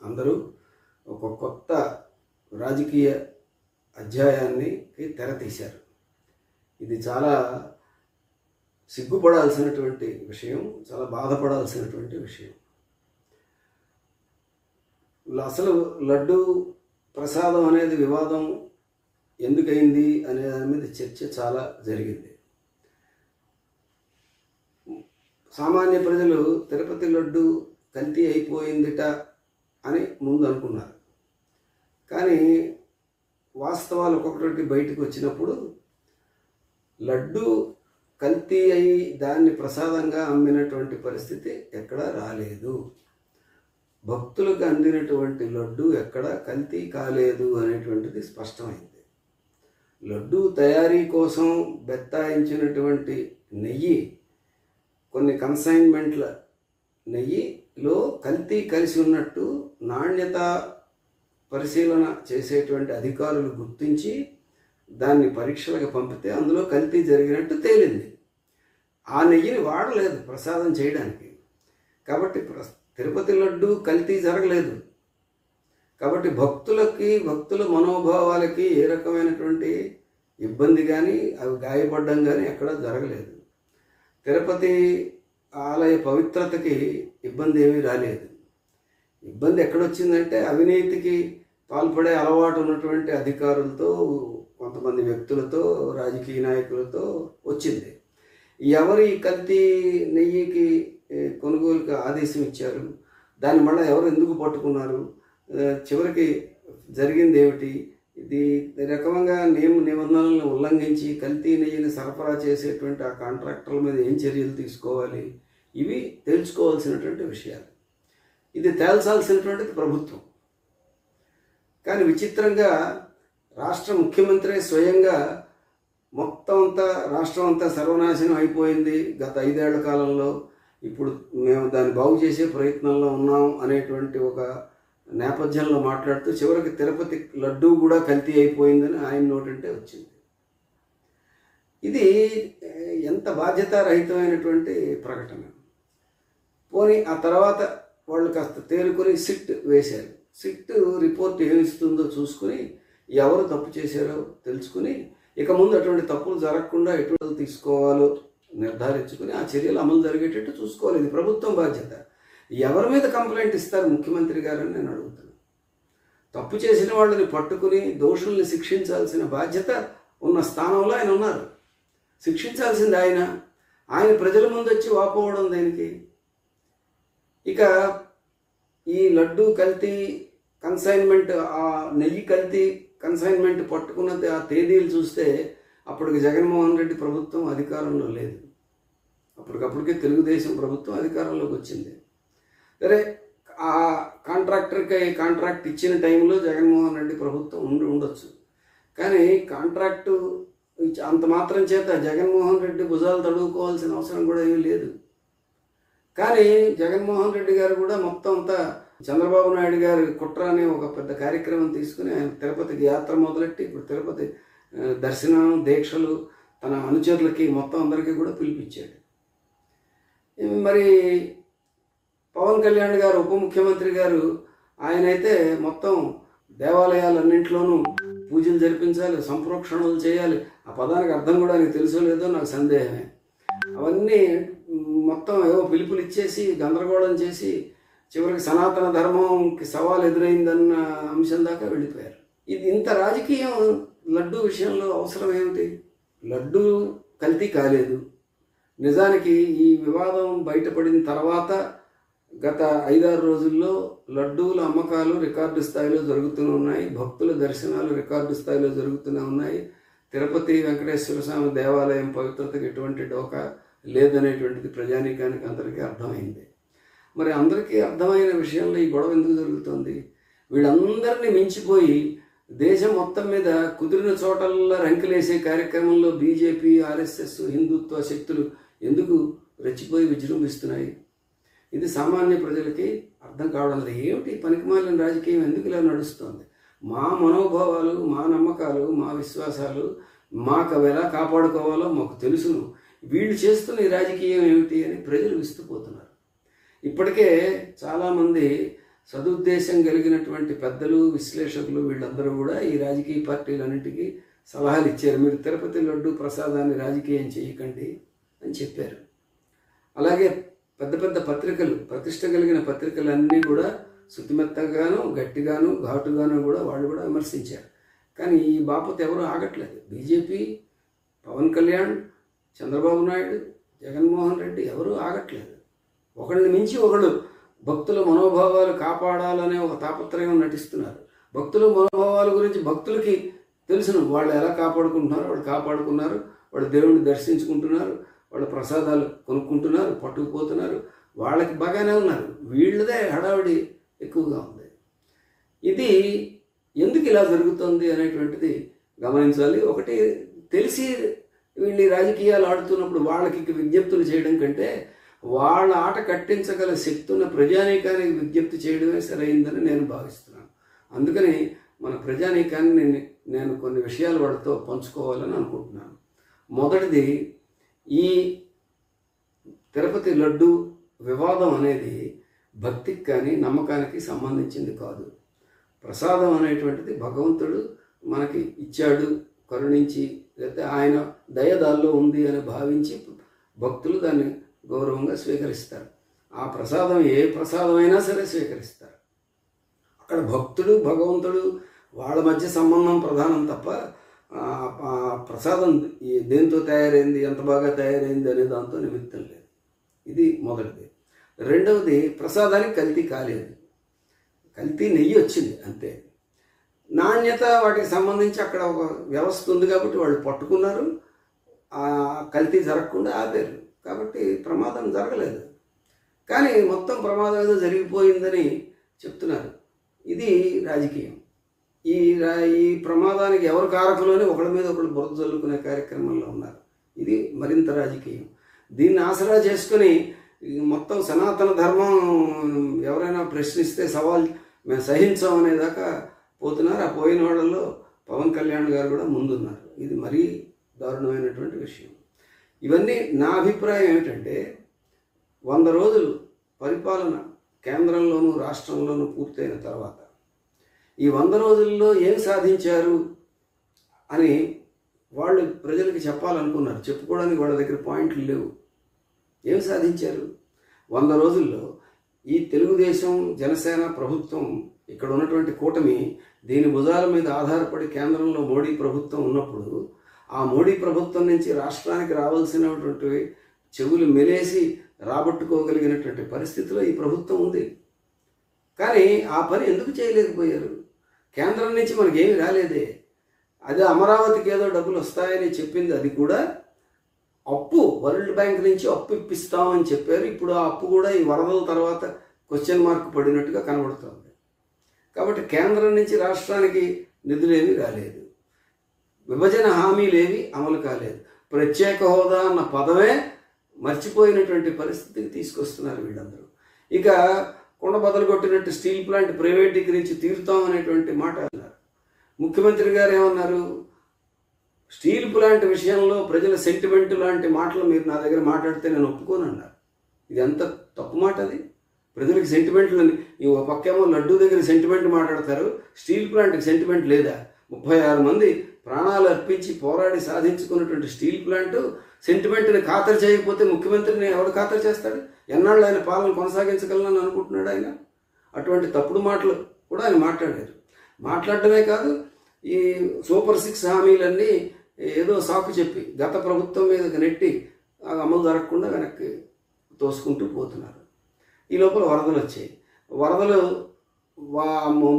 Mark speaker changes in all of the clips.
Speaker 1: అందరూ ఒక కొత్త రాజకీయ అధ్యాయానికి తెరతీశారు. ఇది చాలా సిగ్గుపడాల్సినటువంటి విషయం, చాలా బాధపడాల్సినటువంటి విషయం. అసలు లడ్డు ప్రసాదం అనేది వివాదం ఎందుకైంది అనే దాని మీద చర్చ చాలా జరిగింది. సామాన్య ప్రజలు తిరుపతి లడ్డు కల్తీ అయిపోయిందిట అని ముందు అనుకున్నారు. కానీ వాస్తవాలు ఒక్కొక్కటి బయటకు వచ్చినప్పుడు లడ్డు కల్తీ అయి దాన్ని ప్రసాదంగా అమ్మినటువంటి పరిస్థితి ఎక్కడా రాలేదు. భక్తులకు అందినటువంటి లడ్డు ఎక్కడా కల్తీ కాలేదు అనేటువంటిది స్పష్టమైంది. లడ్డు తయారీ కోసం బెత్తాయించినటువంటి నెయ్యి, కొన్ని కన్సైన్మెంట్ల నెయ్యిలో కల్తీ కలిసి ఉన్నట్టు నాణ్యత పరిశీలన చేసేటువంటి అధికారులు గుర్తించి దాన్ని పరీక్షలకు పంపితే అందులో కల్తీ జరిగినట్టు తేలింది. ఆ నెయ్యిని వాడలేదు ప్రసాదం చేయడానికి. కాబట్టి తిరుపతి లడ్డు కల్తీ జరగలేదు. కాబట్టి భక్తుల మనోభావాలకి ఏ రకమైనటువంటి ఇబ్బంది కానీ అవి గాయపడడం కానీ ఎక్కడా జరగలేదు. తిరుపతి ఆలయ పవిత్రతకి ఇబ్బంది ఏమీ రాలేదు. ఇబ్బంది ఎక్కడొచ్చిందంటే అవినీతికి పాల్పడే అలవాటు ఉన్నటువంటి అధికారులతో, కొంతమంది వ్యక్తులతో, రాజకీయ నాయకులతో వచ్చింది. ఎవరి కల్తీ నెయ్యికి కొనుగోలుకి ఆదేశం ఇచ్చారు, దాన్ని మళ్ళీ ఎవరు ఎందుకు పట్టుకున్నారు, చివరికి జరిగింది ఏమిటి, ఇది రకంగా నిబంధనలను ఉల్లంఘించి కల్తీ నెయ్యిని సరఫరా చేసేటువంటి ఆ కాంట్రాక్టర్ల మీద ఏం చర్యలు తీసుకోవాలి, ఇవి తెలుసుకోవాల్సినటువంటి విషయాలు. ఇది తేల్చాల్సినటువంటిది ప్రభుత్వం. కానీ విచిత్రంగా రాష్ట్ర ముఖ్యమంత్రి స్వయంగా మొత్తం అంతా రాష్ట్రం అంతా సర్వనాశనం అయిపోయింది గత 5 ఏళ్ల కాలంలో, ఇప్పుడు మేము దాన్ని బాగు చేసే ప్రయత్నంలో ఉన్నాం అనేటువంటి ఒక నేపథ్యంలో మాట్లాడుతూ చివరికి తిరుపతి లడ్డూ కూడా కల్తీ అయిపోయిందని ఆయన నోటంటే వచ్చింది. ఇది ఎంత బాధ్యతారహితమైనటువంటి ప్రకటన. పోనీ ఆ తర్వాత వాళ్ళు కాస్త తేరుకొని సిట్ వేశారు. సిట్ రిపోర్ట్ ఏమిస్తుందో చూసుకుని ఎవరు తప్పు చేశారో తెలుసుకుని ఇక ముందు అటువంటి తప్పులు జరగకుండా ఎటువంటి తీసుకోవాలో నిర్ధారించుకుని ఆ చర్యలు అమలు జరిగేటట్టు చూసుకోవాలి. ఇది ప్రభుత్వం బాధ్యత. ఎవరి మీద కంప్లైంట్ ఇస్తారు ముఖ్యమంత్రి గారని నేను అడుగుతున్నాను. తప్పు చేసిన వాళ్ళని పట్టుకుని దోషుల్ని శిక్షించాల్సిన బాధ్యత ఉన్న స్థానంలో ఆయన ఉన్నారు. శిక్షించాల్సింది ఆయన ప్రజల ముందు వచ్చి వాపోవడం దేనికి? ఇక ఈ లడ్డు కల్తీ కన్సైన్మెంట్, ఆ నెయ్యి కల్తీ కన్సైన్మెంట్ పట్టుకున్న ఆ తేదీలు చూస్తే అప్పటికి జగన్మోహన్ రెడ్డి ప్రభుత్వం అధికారంలో లేదు. అప్పటికప్పటికే తెలుగుదేశం ప్రభుత్వం అధికారంలోకి వచ్చింది. సరే, ఆ కాంట్రాక్టర్కి కాంట్రాక్ట్ ఇచ్చిన టైంలో జగన్మోహన్ రెడ్డి ప్రభుత్వం ఉండొచ్చు. కానీ కాంట్రాక్టు అంత మాత్రం చేత జగన్మోహన్ రెడ్డి భుజాలు తడువుకోవాల్సిన అవసరం కూడా ఏమీ లేదు. కానీ జగన్మోహన్ రెడ్డి గారు కూడా మొత్తం అంతా చంద్రబాబు నాయుడు గారి కుట్ర అనే ఒక పెద్ద కార్యక్రమం తీసుకుని ఆయన తిరుపతికి యాత్ర మొదలెట్టి ఇప్పుడు తిరుపతి దర్శనం, దీక్షలు తన అనుచరులకి మొత్తం అందరికీ కూడా పిలిపించాడు. మరి పవన్ కళ్యాణ్ గారు ఉప ముఖ్యమంత్రి గారు ఆయనైతే మొత్తం దేవాలయాలన్నింటిలోనూ పూజలు జరిపించాలి, సంప్రోక్షణలు చేయాలి. ఆ పదానికి అర్థం కూడా ఆయనకు తెలుసో లేదో నాకు సందేహమే. అవన్నీ మొత్తం ఏవో పిలుపులు ఇచ్చేసి గందరగోళం చేసి చివరికి సనాతన ధర్మంకి సవాల్ ఎదురైందన్న అంశం దాకా వెళ్ళిపోయారు. ఇది ఇంత రాజకీయం లడ్డు విషయంలో అవసరం ఏమిటి? లడ్డు కల్తీ కాలేదు. నిజానికి ఈ వివాదం బయటపడిన తర్వాత గత 5-6 రోజుల్లో లడ్డూల అమ్మకాలు రికార్డు స్థాయిలో జరుగుతూనే ఉన్నాయి. భక్తుల దర్శనాలు రికార్డు స్థాయిలో జరుగుతూనే ఉన్నాయి. తిరుపతి వెంకటేశ్వర స్వామి దేవాలయం పవిత్రతకు ఎటువంటి డోకా లేదనేటువంటిది ప్రజానీకానికి అందరికీ అర్థమైంది. మరి అందరికీ అర్థమైన విషయంలో ఈ గొడవ ఎందుకు జరుగుతుంది? వీళ్ళందరినీ మించిపోయి దేశం మొత్తం మీద కుదిరిన చోటల్లో రంకెలేసే కార్యక్రమంలో బీజేపీ, ఆర్ఎస్ఎస్, హిందుత్వ శక్తులు ఎందుకు రెచ్చిపోయి విజృంభిస్తున్నాయి? ఇది సామాన్య ప్రజలకి అర్థం కావడం లేదు. ఏమిటి పనికిమాలిన రాజకీయం ఎందుకు ఇలా నడుస్తుంది? మా మనోభావాలు, మా నమ్మకాలు, మా విశ్వాసాలు మాకు అవి ఎలా కాపాడుకోవాలో మాకు తెలుసును. వీళ్ళు చేస్తున్న ఈ రాజకీయం ఏమిటి అని ప్రజలు విస్తుపోతున్నారు. ఇప్పటికే చాలామంది సదుద్దేశం కలిగినటువంటి పెద్దలు, విశ్లేషకులు వీళ్ళందరూ కూడా ఈ రాజకీయ పార్టీలన్నింటికీ సలహాలు ఇచ్చారు. మీరు తిరుపతి లడ్డు ప్రసాదాన్ని రాజకీయం చేయకండి అని చెప్పారు. అలాగే పెద్ద పెద్ద పత్రికలు, ప్రతిష్ట కలిగిన పత్రికలన్నీ కూడా శుతిమెత్తగాను, గట్టిగాను, ఘాటుగాను కూడా వాళ్ళు కూడా విమర్శించారు. కానీ ఈ బాపత్ ఎవరు ఆగట్లేదు. బీజేపీ, పవన్ కళ్యాణ్, చంద్రబాబు నాయుడు, జగన్మోహన్ రెడ్డి ఎవరు ఆగట్లేదు. ఒకళ్ళని మించి ఒకళ్ళు భక్తుల మనోభావాలు కాపాడాలనే ఒక తాపత్రయం నటిస్తున్నారు. భక్తుల మనోభావాల గురించి భక్తులకి తెలుసును. వాళ్ళు ఎలా కాపాడుకుంటున్నారు, వాళ్ళు కాపాడుకున్నారు, వాళ్ళు దేవుడిని దర్శించుకుంటున్నారు, వాళ్ళ ప్రసాదాలు కొనుక్కుంటున్నారు, పట్టుకుపోతున్నారు, వాళ్ళకి బాగానే ఉన్నారు. వీళ్ళదే హడావిడి ఎక్కువగా ఉంది. ఇది ఎందుకు ఇలా జరుగుతుంది అనేటువంటిది గమనించాలి. ఒకటి తెలిసి వీళ్ళు రాజకీయాలు ఆడుతున్నప్పుడు వాళ్ళకి విజ్ఞప్తులు చేయడం కంటే వాళ్ళ ఆట కట్టించగల శక్తి ఉన్న ప్రజానీకానికి విజ్ఞప్తి చేయడమే సరైందని నేను భావిస్తున్నాను. అందుకని మన ప్రజానీకాన్ని నేను కొన్ని విషయాలు వాళ్ళతో పంచుకోవాలని అనుకుంటున్నాను. మొదటిది, ఈ తిరుపతి లడ్డు వివాదం అనేది భక్తికి కానీ నమ్మకానికి సంబంధించింది కాదు. ప్రసాదం అనేటువంటిది భగవంతుడు మనకి ఇచ్చాడు, కరుణించి, లేకపోతే ఆయన దయదాల్లో ఉంది అని భావించి భక్తులు దాన్ని గౌరవంగా స్వీకరిస్తారు. ఆ ప్రసాదం ఏ ప్రసాదమైనా సరే స్వీకరిస్తారు. అక్కడ భక్తుడు, భగవంతుడు వాళ్ళ మధ్య సంబంధం ప్రధానం తప్ప ప్రసాదం దేంతో తయారైంది, ఎంత బాగా తయారైంది అనే దాంతో నిమిత్తం లేదు. ఇది మొదటిది. రెండవది, ప్రసాదానికి కల్తీ కాలేదు. కల్తీ నెయ్యి వచ్చింది అంతే. నాణ్యత వాటికి సంబంధించి అక్కడ ఒక వ్యవస్థ ఉంది కాబట్టి వాళ్ళు పట్టుకున్నారు, కల్తీ జరగకుండా ఆపారు. కాబట్టి ప్రమాదం జరగలేదు. కానీ మొత్తం ప్రమాదం ఏదో జరిగిపోయిందని చెప్తున్నారు. ఇది రాజకీయం. ఈ ప్రమాదానికి ఎవరు కారకులు అని ఒకళ్ళ మీద ఒకళ్ళు బురద జల్లుకునే కార్యక్రమంలో ఉన్నారు. ఇది మరింత రాజకీయం. దీన్ని ఆసరా చేసుకుని మొత్తం సనాతన ధర్మం ఎవరైనా ప్రశ్నిస్తే సవాల్ మేము సహించామనేదాకా పోతున్నారు. ఆ పోయిన వాళ్ళల్లో పవన్ కళ్యాణ్ గారు కూడా ముందున్నారు. ఇది మరీ దారుణమైనటువంటి విషయం. ఇవన్నీ నా అభిప్రాయం ఏమిటంటే, 100 రోజులు పరిపాలన కేంద్రంలోనూ రాష్ట్రంలోనూ పూర్తయిన తర్వాత ఈ 100 రోజుల్లో ఏం సాధించారు అని వాళ్ళు ప్రజలకి చెప్పాలనుకున్నారు. చెప్పుకోవడానికి వాళ్ళ దగ్గర పాయింట్లు లేవు. ఏం సాధించారు? 100 రోజుల్లో ఈ తెలుగుదేశం, జనసేన ప్రభుత్వం, ఇక్కడ ఉన్నటువంటి కూటమి, దీని భుజాల మీద ఆధారపడి కేంద్రంలో మోడీ ప్రభుత్వం ఉన్నప్పుడు ఆ మోడీ ప్రభుత్వం నుంచి రాష్ట్రానికి రావాల్సినటువంటి చెవులు మెలేసి రాబట్టుకోగలిగినటువంటి పరిస్థితిలో ఈ ప్రభుత్వం ఉంది. కానీ ఆ పని ఎందుకు చేయలేకపోయారు? కేంద్రం నుంచి మనకేమి రాలేదే. అదే అమరావతికి ఏదో డబ్బులు వస్తాయని చెప్పింది, అది కూడా అప్పు, వరల్డ్ బ్యాంక్ నుంచి అప్పు ఇప్పిస్తామని చెప్పారు. ఇప్పుడు ఆ అప్పు కూడా ఈ వరదల తర్వాత క్వశ్చన్ మార్క్ పడినట్టుగా కనబడుతుంది. కాబట్టి కేంద్రం నుంచి రాష్ట్రానికి నిధులేవి రాలేదు, విభజన హామీలేవి అమలు కాలేదు, ప్రత్యేక హోదా అన్న పదమే మర్చిపోయినటువంటి పరిస్థితికి తీసుకొస్తున్నారు వీళ్ళందరూ. ఇక కొండ బదలు కొట్టినట్టు స్టీల్ ప్లాంట్ ప్రైవేటీకరించి తీరుతాం అనేటువంటి మాట అన్నారు. ముఖ్యమంత్రి గారు ఏమన్నారు? స్టీల్ ప్లాంట్ విషయంలో ప్రజల సెంటిమెంట్ లాంటి మాటలు మీరు నా దగ్గర మాట్లాడితే నేను ఒప్పుకోనన్నారు. ఇది ఎంత తప్పు మాట అది. ప్రజలకు సెంటిమెంట్లు, ఈ ఒక పక్కేమో లడ్డూ దగ్గర సెంటిమెంట్ మాట్లాడతారు, స్టీల్ ప్లాంట్కి సెంటిమెంట్ లేదా? 36 మంది ప్రాణాలు అర్పించి పోరాడి సాధించుకున్నటువంటి స్టీల్ ప్లాంట్ సెంటిమెంట్ని ఖాతరు చేయకపోతే ముఖ్యమంత్రిని ఎవరు ఖాతరు చేస్తాడు? ఎన్నాళ్ళు ఆయన పాలన కొనసాగించగలనని అనుకుంటున్నాడు ఆయన? అటువంటి తప్పుడు మాటలు కూడా ఆయన మాట్లాడారు. మాట్లాడటమే కాదు, ఈ సూపర్ 6 హామీలన్నీ ఏదో సాకు చెప్పి గత ప్రభుత్వం మీదకి నెట్టి అమలు జరగకుండా వెనక్కి తోసుకుంటూ పోతున్నారు. ఈ లోపల వరదలు వచ్చాయి. వరదలు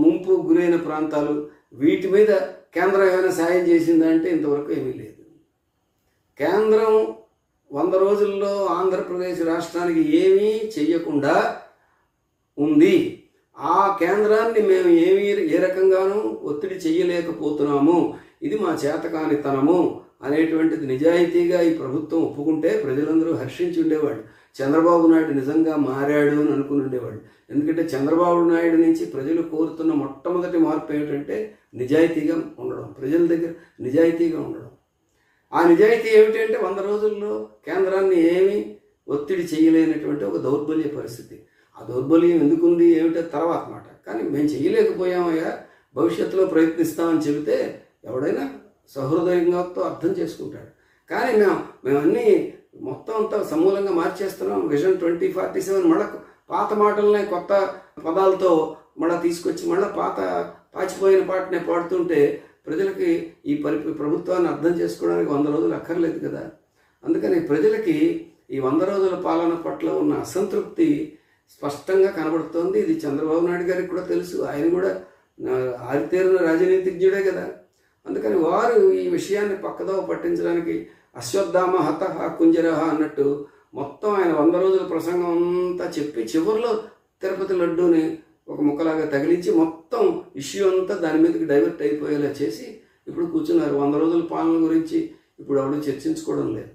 Speaker 1: ముంపు గురైన ప్రాంతాలు, వీటి మీద కేంద్రం ఏమైనా సాయం చేసిందంటే ఇంతవరకు ఏమీ లేదు. కేంద్రం 100 రోజుల్లో ఆంధ్రప్రదేశ్ రాష్ట్రానికి ఏమీ చెయ్యకుండా ఉంది. ఆ కేంద్రాన్ని మేము ఏ రకంగానూ ఒత్తిడి చెయ్యలేకపోతున్నాము, ఇది మా చేతకానితనము అనేటువంటిది నిజాయితీగా ఈ ప్రభుత్వం ఒప్పుకుంటే ప్రజలందరూ హర్షించి ఉండేవాళ్ళు. చంద్రబాబు నాయుడు నిజంగా మారాడు అని అనుకుని ఉండేవాళ్ళు. ఎందుకంటే చంద్రబాబు నాయుడు నుంచి ప్రజలు కోరుతున్న మొట్టమొదటి మార్పు ఏమిటంటే నిజాయితీగా ఉండడం, ప్రజల దగ్గర నిజాయితీగా ఉండడం. ఆ నిజాయితీ ఏమిటంటే 100 రోజుల్లో కేంద్రాన్ని ఏమీ ఒత్తిడి చేయలేనటువంటి ఒక దౌర్బల్య పరిస్థితి. ఆ దౌర్బల్యం ఎందుకుంది ఏమిటో తర్వాత మాట. కానీ మేము చేయలేకపోయామయ్యా, భవిష్యత్తులో ప్రయత్నిస్తామని చెబితే ఎవడైనా సహృదయంగాతో అర్థం చేసుకుంటాడు. కానీ మేమన్నీ మొత్తం అంతా సమూలంగా మార్చేస్తున్నాం. విజన్ 2047 మళ్ళీ పాత మాటలనే కొత్త పదాలతో మళ్ళీ తీసుకొచ్చి మళ్ళీ పాచిపోయిన పాటనే పాడుతుంటే ప్రజలకి ఈ ప్రభుత్వాన్ని అర్థం చేసుకోవడానికి 100 రోజులు అక్కర్లేదు కదా. అందుకని ప్రజలకి ఈ 100 రోజుల పాలన పట్ల ఉన్న అసంతృప్తి స్పష్టంగా కనబడుతోంది. ఇది చంద్రబాబు నాయుడు గారికి కూడా తెలుసు. ఆయన కూడా ఆరితేరిన రాజనీతిజ్ఞుడే కదా. అందుకని వారు ఈ విషయాన్ని పక్కదోవ పట్టించడానికి అశ్వత్థామ హతః కుంజరః అన్నట్టు మొత్తం ఆయన 100 రోజుల ప్రసంగం అంతా చెప్పి చివరిలో తిరుపతి లడ్డూని ఒక ముక్కలాగా తగిలించి మొత్తం ఇష్యూ అంతా దాని మీదకి డైవర్ట్ అయిపోయేలా చేసి ఇప్పుడు కూర్చున్నారు. 100 రోజుల పాలన గురించి ఇప్పుడు ఎవరు చర్చించుకోవడం లేదు.